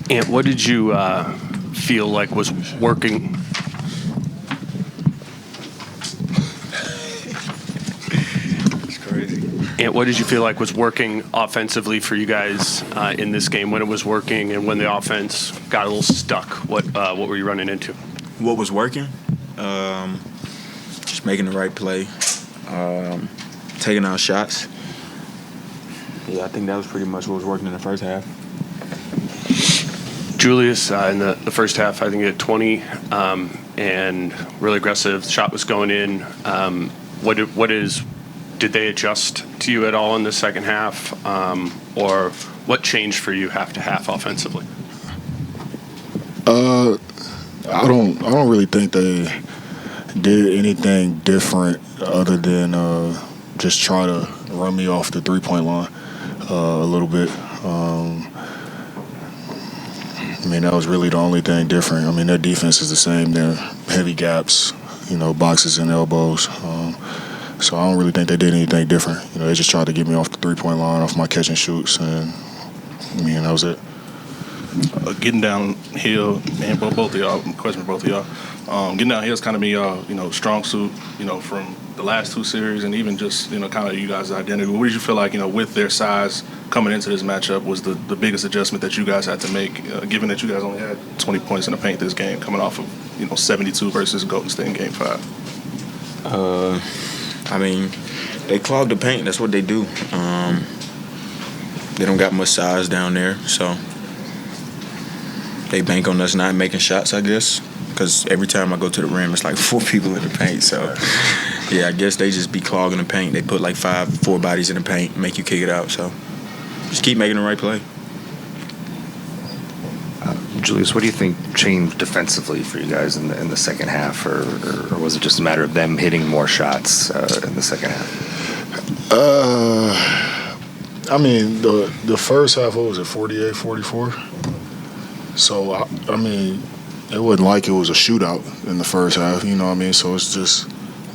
And what did you feel like was working? It's crazy. And what did you feel like was working offensively for you guys in this game when it was working and when the offense got a little stuck? What were you running into? What was working? Just making the right play, taking out shots. Yeah, I think that was pretty much what was working in the first half. Julius, in the first half, I think he had 20 and really aggressive. The shot was going in. Did they adjust to you at all in the second half? Or what changed for you half to half offensively? I don't really think they did anything different other than just try to run me off the three-point line a little bit. I mean, that was really the only thing different. I mean, their defense is the same. They're heavy gaps, boxes and elbows. So I don't really think they did anything different. They just tried to get me off the three-point line, off my catch and shoots, and that was it. Getting downhill, and both of y'all, question for both of y'all. Getting downhill is kind of y'all, strong suit, from the last two series, and even just, kind of you guys' identity. What did you feel like, with their size coming into this matchup was the biggest adjustment that you guys had to make, given that you guys only had 20 points in the paint this game, coming off of, 72 versus Golden State in Game 5? I mean, they clog the paint. That's what they do. They don't got much size down there, so they bank on us not making shots, I guess, because every time I go to the rim, it's like 4 people in the paint. So, yeah, I guess they just be clogging the paint. They put like 4 bodies in the paint, make you kick it out. So, just keep making the right play. Julius, what do you think changed defensively for you guys in the second half, or was it just a matter of them hitting more shots in the second half? I mean, the first half, what was it, 48-44? So, I mean, it wasn't like it was a shootout in the first half, you know what I mean? So it's just,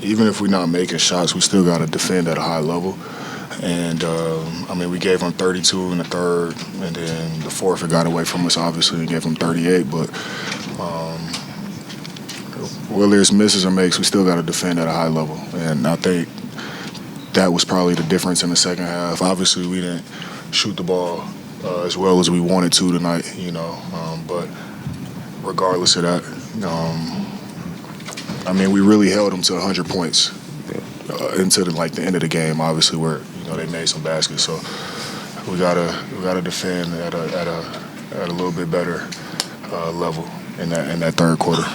even if we're not making shots, we still got to defend at a high level. And, I mean, we gave them 32 in the third, and then the fourth, it got away from us, obviously, and gave them 38. But whether it's misses or makes, we still got to defend at a high level. And I think that was probably the difference in the second half. Obviously, we didn't shoot the ball as well as we wanted to tonight, but regardless of that, I mean, we really held them to 100 points into the end of the game. Obviously, where they made some baskets, so we gotta defend at a little bit better level in that third quarter.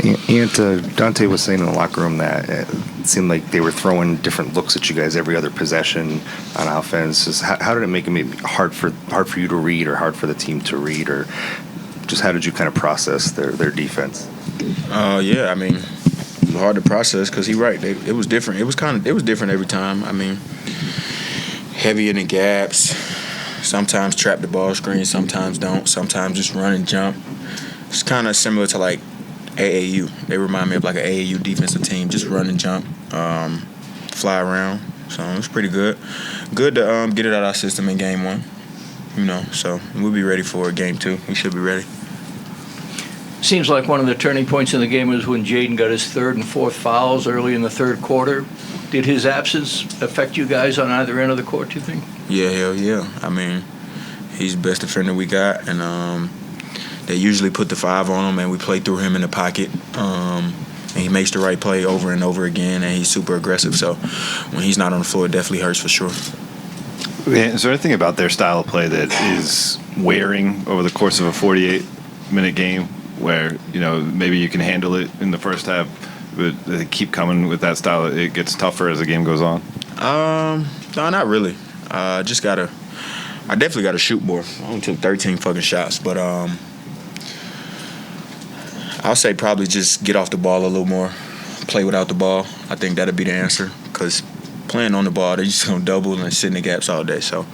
And Dante was saying in the locker room that it seemed like they were throwing different looks at you guys every other possession on offense. Just how did it make it maybe hard for you to read, or hard for the team to read, or just how did you kind of process their defense? Yeah, I mean, it was hard to process because he's right. It was different. It was different every time. I mean, heavy in the gaps. Sometimes trap the ball screen. Sometimes don't. Sometimes just run and jump. It's kind of similar to like AAU. They remind me of like an AAU defensive team. Just run and jump, fly around. So it was pretty good. Good to get it out of our system in Game 1. So we'll be ready for Game 2. We should be ready. Seems like one of the turning points in the game was when Jaden got his third and fourth fouls early in the third quarter. Did his absence affect you guys on either end of the court, do you think? Yeah, hell yeah. I mean, he's the best defender we got, and they usually put the 5 on him, and we play through him in the pocket. And he makes the right play over and over again, and he's super aggressive. So when he's not on the floor, it definitely hurts for sure. Is there anything about their style of play that is wearing over the course of a 48-minute game where, maybe you can handle it in the first half, but they keep coming with that style, it gets tougher as the game goes on? No, not really. I definitely got to shoot more. I only took 13 fucking shots, but I'll say probably just get off the ball a little more, play without the ball. I think that'll be the answer, because playing on the ball, they're just going to double and sit in the gaps all day. So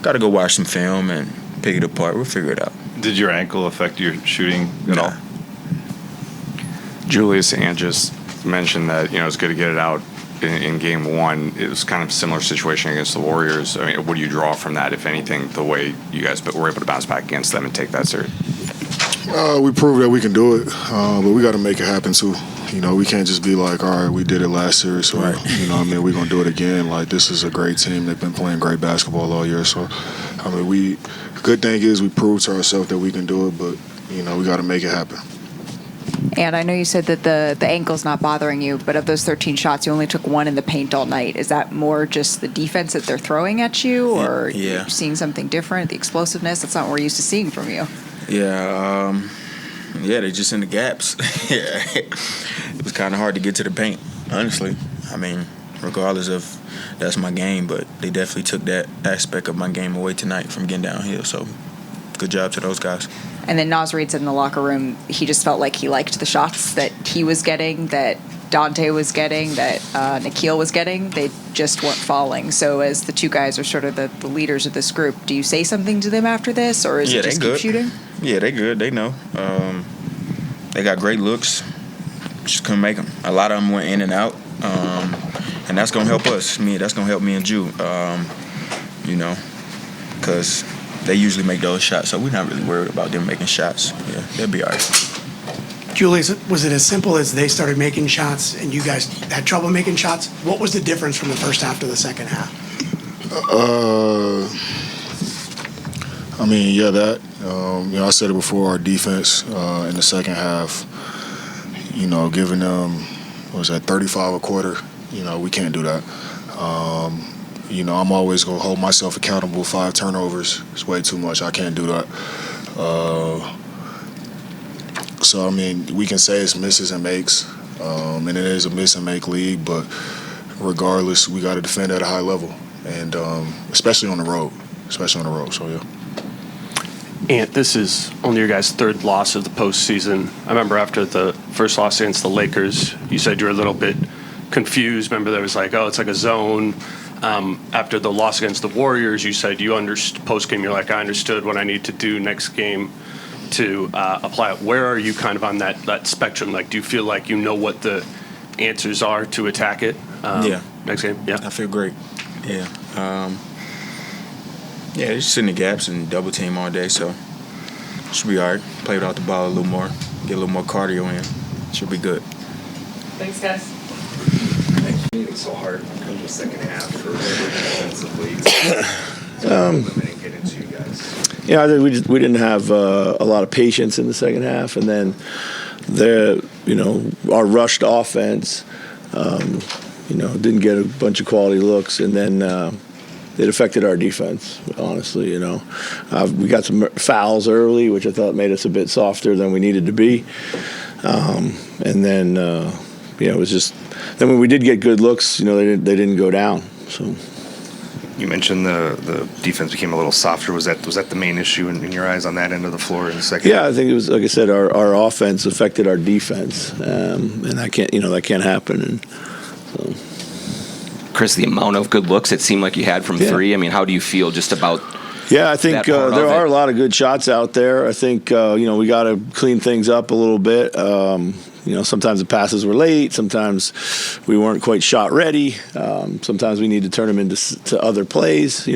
got to go watch some film and pick it apart. We'll figure it out. Did your ankle affect your shooting at all? Julius and just mentioned that, it's good to get it out in Game 1. It was kind of a similar situation against the Warriors. I mean, what do you draw from that, if anything, the way you guys were able to bounce back against them and take that series? We proved that we can do it, but we got to make it happen too. You know, we can't just be like, all right, we did it last series, so you know, what I mean, we're gonna do it again. Like, this is a great team. They've been playing great basketball all year. So, I mean, good thing is we proved to ourselves that we can do it, but you know, we got to make it happen. And I know you said that the ankle's not bothering you, but of those 13 shots, you only took one in the paint all night. Is that more just the defense that they're throwing at you, or you're seeing something different, the explosiveness? That's not what we're used to seeing from you. Yeah, they're just in the gaps. Yeah, it was kind of hard to get to the paint, honestly. I mean, regardless of that's my game, but they definitely took that aspect of my game away tonight from getting downhill. So, good job to those guys. And then Naz Reid said in the locker room he just felt like he liked the shots that he was getting, that Dante was getting, that Nikhil was getting. They just weren't falling. So as the two guys are sort of the leaders of this group, do you say something to them after this, or is it just keep shooting? Yeah, they good. They know. They got great looks. Just couldn't make them. A lot of them went in and out. And that's going to help us. That's going to help me and Ju, you know, because they usually make those shots, so we're not really worried about them making shots. Yeah, they'll be all right. Julius, was it as simple as they started making shots and you guys had trouble making shots? What was the difference from the first half to the second half? I mean, yeah, that. You know, I said it before, our defense in the second half, you know, giving them, 35 a quarter, you know, we can't do that. You know, I'm always going to hold myself accountable. 5 turnovers is way too much. I can't do that. So, I mean, we can say it's misses and makes, and it is a miss and make league, but regardless, we got to defend at a high level, and especially on the road. So, yeah. And this is only your guys' third loss of the postseason. I remember after the first loss against the Lakers, you said you were a little bit confused. Remember, there was like, oh, it's like a zone. After the loss against the Warriors, you said you post-game, you're like, I understood what I need to do next game to apply it. Where are you kind of on that spectrum? Like, do you feel like you know what the answers are to attack it next game? Yeah. I feel great. Yeah. Yeah, just in the gaps and double team all day, so should be all right. Play without the ball a little more, get a little more cardio in. Should be good. Thanks, guys. It was so hard in the second half for defensively. Get into you guys. Yeah, I think we didn't have a lot of patience in the second half, and then our rushed offense, didn't get a bunch of quality looks, and then it affected our defense. Honestly, we got some fouls early, which I thought made us a bit softer than we needed to be, and then it was just. Then when we did get good looks, they didn't go down. So. You mentioned the defense became a little softer. Was that the main issue in your eyes on that end of the floor in the second? Yeah, I think it was, like I said, our offense affected our defense, and that can't happen. And so. Chris, the amount of good looks it seemed like you had from three. I mean, how do you feel just about? Yeah, I think there are a lot of good shots out there. I think we got to clean things up a little bit. Sometimes the passes were late. Sometimes we weren't quite shot ready. Sometimes we need to turn them into other plays.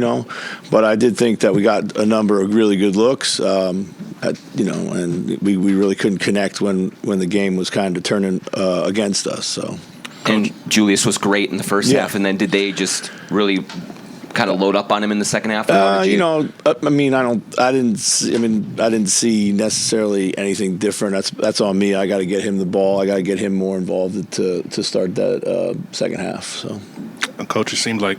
But I did think that we got a number of really good looks. And we really couldn't connect when the game was kind of turning against us. So. And Julius was great in the first half, and then did they just really kind of load up on him in the second half? I didn't see necessarily anything different. That's on me. I got to get him the ball. I got to get him more involved to start that second half. So. Coach, it seems like,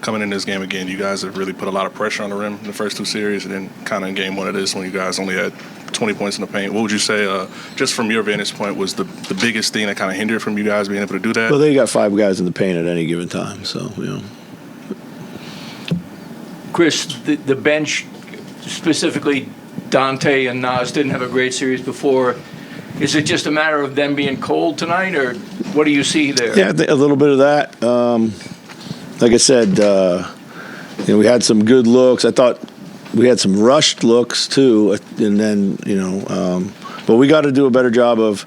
coming in this game again, you guys have really put a lot of pressure on the rim in the first two series, and then kind of in game one of this when you guys only had 20 points in the paint. What would you say, just from your vantage point, was the biggest thing that kind of hindered from you guys being able to do that? Well, they got 5 guys in the paint at any given time, so, Chris, the bench, specifically Dante and Naz, didn't have a great series before. Is it just a matter of them being cold tonight, or what do you see there? Yeah, a little bit of that. Like I said, we had some good looks. I thought we had some rushed looks too, and then but we got to do a better job of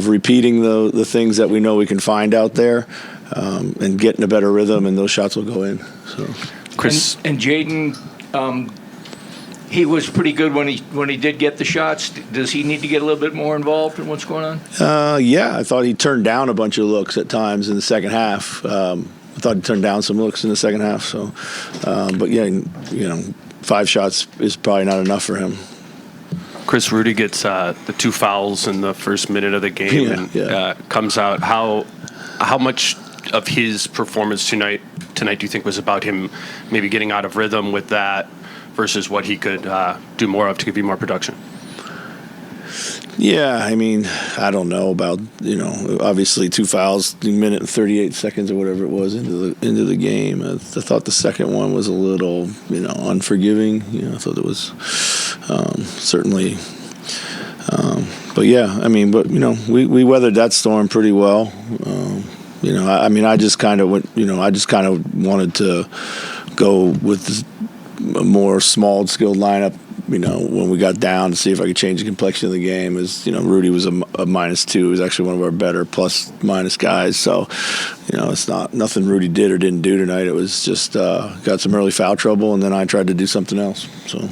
repeating the things that we know we can find out there, and getting a better rhythm, and those shots will go in. So, Chris and Jaden, He was pretty good when he did get the shots. Does he need to get a little bit more involved in what's going on? Yeah, I thought he turned down a bunch of looks at times in the second half. I thought he turned down some looks in the second half. So, but yeah, 5 shots is probably not enough for him. Chris, Rudy gets the 2 fouls in the first minute of the game and comes out. How much of his performance tonight do you think was about him maybe getting out of rhythm with that versus what he could do more of to give you more production? Yeah, I mean, I don't know about, obviously 2 fouls, a minute and 38 seconds or whatever it was into the game. I thought the second one was a little, unforgiving. I thought it was certainly. But yeah, I mean, we weathered that storm pretty well. I just kind of wanted to go with a more small, skilled lineup. When we got down to see if I could change the complexion of the game. Rudy was a -2. He was actually one of our better plus-minus guys. So, it's nothing Rudy did or didn't do tonight. It was just got some early foul trouble, and then I tried to do something else. So.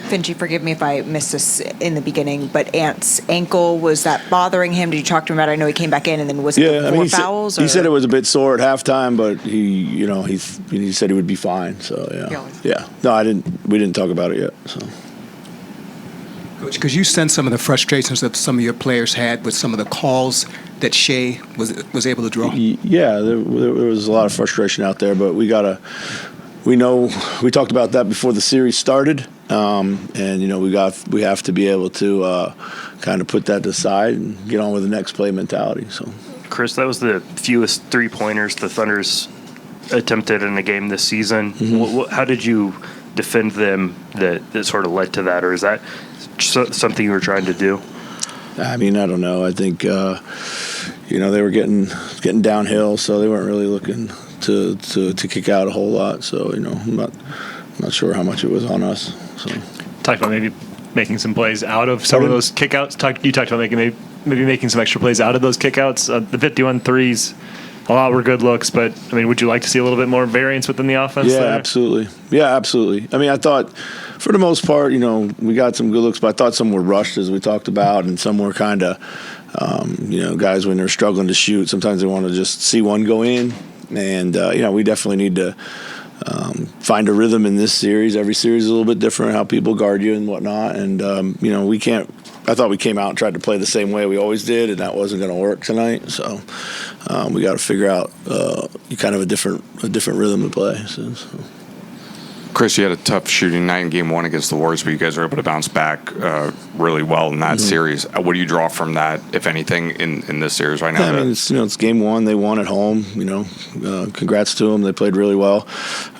Finchie, forgive me if I missed this in the beginning, but Ant's ankle, was that bothering him? Did you talk to him about it? I know he came back in, and then was it 4 fouls? He said it was a bit sore at halftime, but he said he would be fine. So yeah. No, we didn't talk about it yet. So. Coach, could you sense some of the frustrations that some of your players had with some of the calls that Shea was able to draw? Yeah, there was a lot of frustration out there, but we talked about that before the series started, and we have to be able to kind of put that aside and get on with the next play mentality. So, Chris, that was the fewest 3-pointers the Thunder's attempted in a game this season. Mm-hmm. How did you defend them that sort of led to that, or is that something you were trying to do? I mean, I don't know. I think they were getting downhill, so they weren't really looking to kick out a whole lot. So, I'm not sure how much it was on us. So. Talked about maybe making some plays out of some of those kickouts. You talked about maybe making some extra plays out of those kickouts. The 51 threes, a lot were good looks, but I mean, would you like to see a little bit more variance within the offense? Yeah, there? Absolutely. Yeah, absolutely. I mean, I thought for the most part, we got some good looks, but I thought some were rushed, as we talked about, and some were kind of, guys when they're struggling to shoot, sometimes they want to just see one go in. And, we definitely need to find a rhythm in this series. Every series is a little bit different, how people guard you and whatnot. And, we can't – I thought we came out and tried to play the same way we always did, and that wasn't going to work tonight. So we got to figure out kind of a different rhythm to play. So. Chris, you had a tough shooting night in Game 1 against the Warriors, but you guys were able to bounce back really well in that series. What do you draw from that, if anything, in this series right now? Yeah, I mean, it's Game 1. They won at home. Congrats to them. They played really well.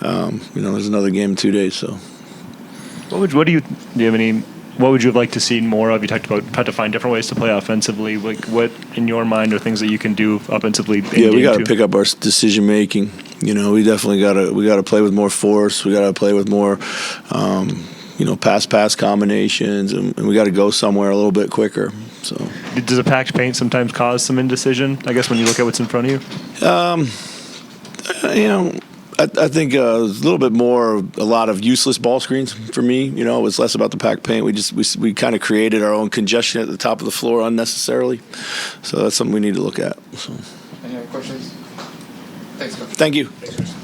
There's another game in 2 days. So, what would you have liked to see more of? You talked about how to find different ways to play offensively. Like, what in your mind are things that you can do offensively? We got to pick up our decision making. We definitely got to play with more force. We got to play with more, pass combinations, and we got to go somewhere a little bit quicker. So, does a packed paint sometimes cause some indecision? I guess when you look at what's in front of you. I think a little bit more, a lot of useless ball screens for me. It was less about the packed paint. We kind of created our own congestion at the top of the floor unnecessarily. So that's something we need to look at. So. Any other questions? Thanks, Coach. Thank you. Thanks, Chris.